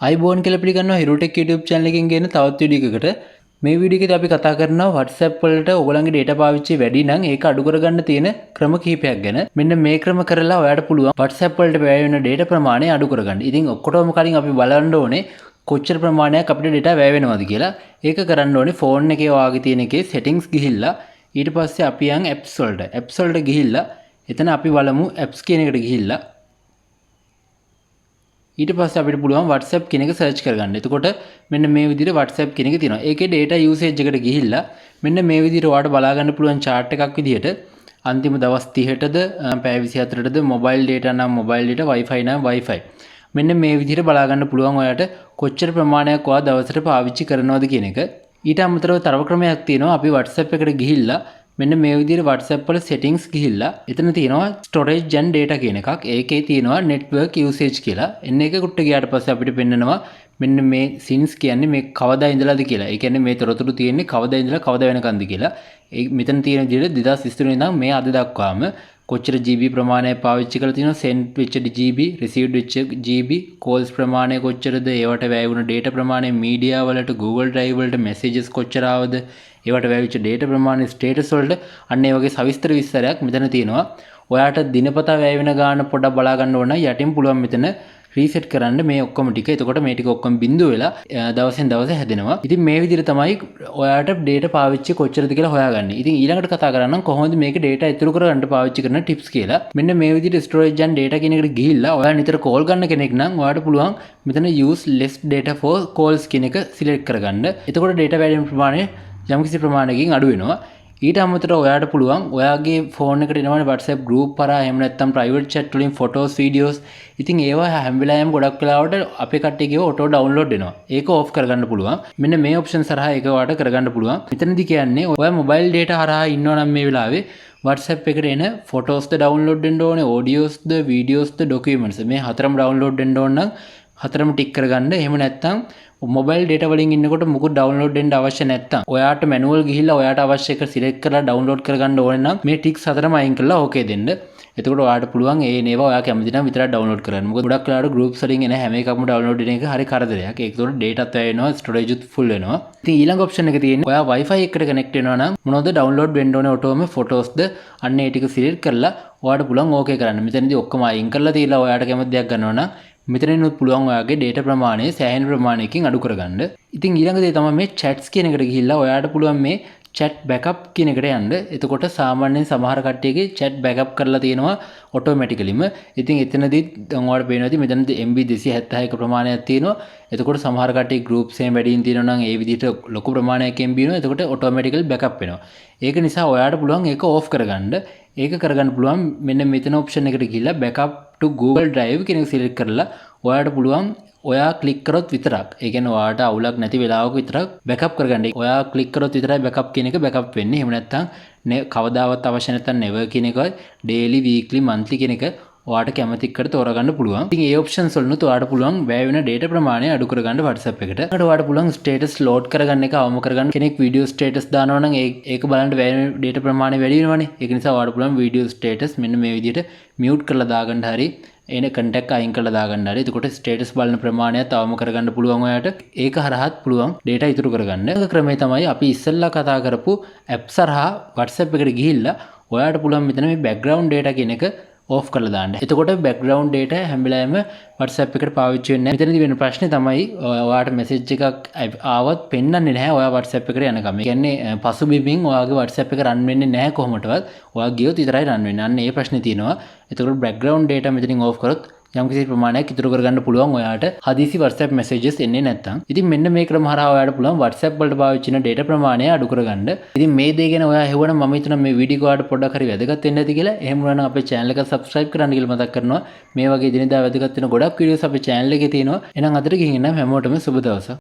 අයිබෝන් කියලා පිළිගන්නවා හිරුටෙක් YouTube channel එකෙන් ගෙන තවත් වීඩියෝ එකකට. මේ වීඩියෝ එකේදී අපි කතා කරනවා WhatsApp වලට ඔයගලන්ගේ data පාවිච්චි වැඩි නම් ඒක අඩු කරගන්න තියෙන ක්‍රම කිහිපයක් ගැන. මෙන්න මේ ක්‍රම කරලා ඔයාලට පුළුවන් WhatsApp වලට වැය වෙන data ප්‍රමාණය අඩු කරගන්න. ඉතින් ඔක්කොටම කලින් අපි බලන්න ඕනේ කොච්චර ප්‍රමාණයක් අපිට data වැය වෙනවද කියලා. ඒක කරන්න ඕනේ ෆෝන් එකේ ඔයාගේ තියෙන එකේ settings ගිහිල්ලා ඊට පස්සේ අපි යන් apps වලට. apps වලට ගිහිල්ලා එතන අපි බලමු apps කියන එකට ගිහිල්ලා ඊට පස්සේ අපිට පුළුවන් WhatsApp කියන එක සර්ච් කරගන්න. එතකොට මෙන්න මේ විදිහට WhatsApp කියන එක තියෙනවා. ඒකේ data usage එකට ගිහිල්ලා මෙන්න මේ විදිහට ඔයාලට බලා ගන්න පුළුවන් chart එකක් විදිහට අන්තිම දවස් 30ටද පැය 24ටද mobile data නම් mobile data wifi නම් wifi. මෙන්න මේ විදිහට බලා ගන්න පුළුවන් ඔයාලට කොච්චර ප්‍රමාණයක් ඔයා දවසට පාවිච්චි කරනවද කියන එක. ඊට අමතරව තව ක්‍රමයක් තියෙනවා. අපි WhatsApp එකට ගිහිල්ලා මෙන්න මේ විදිහට WhatsApp වල settings ගිහිල්ලා එතන තියෙනවා storage and data කියන එකක්. ඒකේ තියෙනවා network usage කියලා. එන්න එක කුට්ට ගියාට පස්සේ අපිට පෙන්නනවා මෙන්න මේ since කියන්නේ මේ කවදා ඉඳලාද කියලා. ඒ කියන්නේ මේ තොරතුරු තියෙන්නේ කවදා ඉඳලා කවදා වෙනකන්ද කියලා. ඒ මෙතන තියෙන විදිහට 2023 ඉඳන් මේ අද දක්වාම කොච්චර GB ප්‍රමාණය පාවිච්චි කරලා තියෙනවා, send වෙච්ච GB, received වෙච්ච GB, calls ප්‍රමාණය කොච්චරද, ඒවට වැය වුණ data ප්‍රමාණය, media වලට, Google Drive වලට messages කොච්චර ආවද, ඒවට වැය වෙච්ච data ප්‍රමාණය, status වලට අන්න ඒ වගේ සවිස්තර විස්තරයක් මෙතන තියෙනවා. ඔයාට දිනපතා වැය වෙන ගාන පොඩ්ඩක් බලා ගන්න ඕන නම් යටින් පුළුවන් මෙතන රීසෙට් කරන්න මේ ඔක්කොම ටික. එතකොට මේ ටික ඔක්කොම බිඳුව වෙලා දවසෙන් දවස හැදෙනවා. ඉතින් මේ විදිහට තමයි ඔයාට data පාවිච්චි කොච්චරද කියලා හොයාගන්නේ. ඉතින් ඊළඟට කතා කරනම් කොහොමද මේක data ඉතුරු කරගන්න පාවිච්චි කරන tips කියලා. මෙන්න මේ විදිහට storage and data කියන එකට ගිහිල්ලා ඔයා නිතර call ගන්න කෙනෙක් නම් ඔයාට පුළුවන් මෙතන use less data for calls කියන එක select කරගන්න. එතකොට data වැඩි ප්‍රමාණය යම්කිසි ප්‍රමාණයකින් අඩු වෙනවා. ඊට අමතරව ඔයාට පුළුවන් ඔයාගේ ෆෝන් එකට එනවනේ WhatsApp group කරා එහෙම නැත්නම් private chat වලින් photos videos. ඉතින් ඒවා හැම වෙලාවෙම ගොඩක් වෙලාවට අපේ කට්ටියගේ auto download වෙනවා. ඒක off කරගන්න පුළුවන්. මෙන්න මේ option හරහා ඒක ඔයාට කරගන්න පුළුවන්. මෙතනදී කියන්නේ ඔයා mobile data හරහා ඉන්නවා නම් මේ වෙලාවේ WhatsApp එකට එන photos ද download වෙන්න ඕනේ, audios ද, videos ද, documents මේ හතරම download වෙන්න ඕන නම් හතරම ටික් කරගන්න. එහෙම නැත්නම් මොබයිල් data වලින් ඉන්නකොට මුකුත් download වෙන්න අවශ්‍ය නැත්තම් ඔයාට manual ගිහිල්ලා ඔයාට අවශ්‍ය එක select කරලා download කරගන්න ඕනේ නම් මේ ටික්ස් හතරම අයින් කරලා okay දෙන්න. එතකොට ඔයාට පුළුවන් ඒ නේවා ඔයා කැමති නම් විතරක් download කරන්න. මොකද ගොඩක් වෙලාවට groups වලින් එන හැම එකක්ම download වෙන එක හරි කරදරයක්. ඒකට data ත් වැය වෙනවා, storage උත් full වෙනවා. ඉතින් ඊළඟ option එක තියෙන්නේ ඔයා wifi එකට connect වෙනවා නම් මොනවද download වෙන්න ඕනේ ඔටෝම photos ද අන්න ඒ ටික select කරලා ඔයාට පුළුවන් okay කරන්න. මෙතනදී ඔක්කොම අයින් කරලා තියලා ඔයාට කැමති දෙයක් ගන්නවා නම් මෙතනිනුත් පුළුවන් ඔයාගේ data ප්‍රමාණය සෑහෙන ප්‍රමාණයකින් අඩු කරගන්න. ඉතින් ඊළඟ දේ තමයි මේ chats කියන එකට ගිහිල්ලා ඔයාට පුළුවන් මේ chat backup කියන එකට යන්න. එතකොට සාමාන්‍යයෙන් සමහර කට්ටියගේ chat backup කරලා තියෙනවා automaticallyම. ඉතින් එතනදී දැන් ඔයාලට පේනවා ඉතින් මෙතනදී MB 276ක ප්‍රමාණයක් තියෙනවා. එතකොට සමහර කට්ටිය groups එකෙන් වැඩියෙන් තියෙනවා නම් ඒ විදිහට ලොකු ප්‍රමාණයක් MB වෙනවා. එතකොට automatically backup වෙනවා. ඒක නිසා ඔයාට පුළුවන් ඒක off කරගන්න. ඒක කරගන්න පුළුවන් මෙන්න මෙතන option එකට ගිහිල්ලා backup to Google Drive කියන එක select කරලා ඔයාට පුළුවන් ඔයා click කරොත් විතරක් ඒ කියන්නේ ඔයාට අවුලක් නැති වෙලාවක විතරක් backup කරගන්න. ඔයා click කරොත් විතරයි backup කියන එක backup වෙන්නේ. එහෙම නැත්නම් කවදාවත් අවශ්‍ය නැත්නම් never කියන එක daily weekly monthly කියන එක ඔයාට කැමති එකට තෝරගන්න පුළුවන්. ඉතින් මේ options වලුත් ඔයාට පුළුවන් වැය වෙන data ප්‍රමාණය අඩු කරගන්න WhatsApp එකට. ඒකට ඔයාට පුළුවන් status load කරගන්න එක අවම කරගන්න. කෙනෙක් video status දානවා නම් ඒක බලන්න වැය වෙන data ප්‍රමාණය වැඩි වෙනවනේ. ඒක නිසා ඔයාට පුළුවන් video status මෙන්න මේ විදිහට mute කරලා දාගන්න හරි එන contact අයින් කරලා දාගන්න හරි. එතකොට status බලන ප්‍රමාණයත් අවම කරගන්න පුළුවන් ඔයාට. ඒක හරහාත් පුළුවන් data ඉතුරු කරගන්න. ඒක ක්‍රමය තමයි අපි ඉස්සෙල්ලා කතා කරපු apps හරහා WhatsApp එකට ගිහිල්ලා ඔයාට පුළුවන් මෙතන මේ background data කියන එක off කරලා දාන්න. එතකොට background data හැම වෙලාවෙම WhatsApp එකට පාවිච්චි වෙන්නේ නැහැ. මෙතනදී වෙන ප්‍රශ්නේ තමයි ඔයාට message එකක් ආවත් පෙන්වන්නේ නැහැ ඔයා WhatsApp එකට යනකම්. ඒ කියන්නේ පසුබිමින් ඔයාගේ WhatsApp එක run වෙන්නේ නැහැ කොහොමදවත්. ඔයා ගියොත් විතරයි run වෙන්නේ. අන්න ඒ ප්‍රශ්නේ තියෙනවා. එතකොට background data මෙතනින් off කරොත් යම්කිසි ප්‍රමාණයක් ඉතුරු කරගන්න පුළුවන් ඔයාට හදිසි WhatsApp messages එන්නේ නැත්තම්. ඉතින් මෙන්න මේ ක්‍රම හරහා ඔයාට පුළුවන් WhatsApp වලට පාවිච්චි කරන data ප්‍රමාණය අඩු කරගන්න. ඉතින් මේ දේ ගැන ඔයා හෙවනම් මම හිතනවා මේ වීඩියෝ එක ඔයාලට පොඩ්ඩක් හරි වැදගත් වෙන්න ඇති කියලා. එහෙම වුණා නම් අපේ channel එක subscribe කරන්න කියලා මතක් කරනවා. මේ වගේ දිනදා වැදගත් වෙන ගොඩක් videos අපේ channel එකේ තියෙනවා. එහෙනම් අදට ගිහින් එන්න හැමෝටම සුබ දවසක්.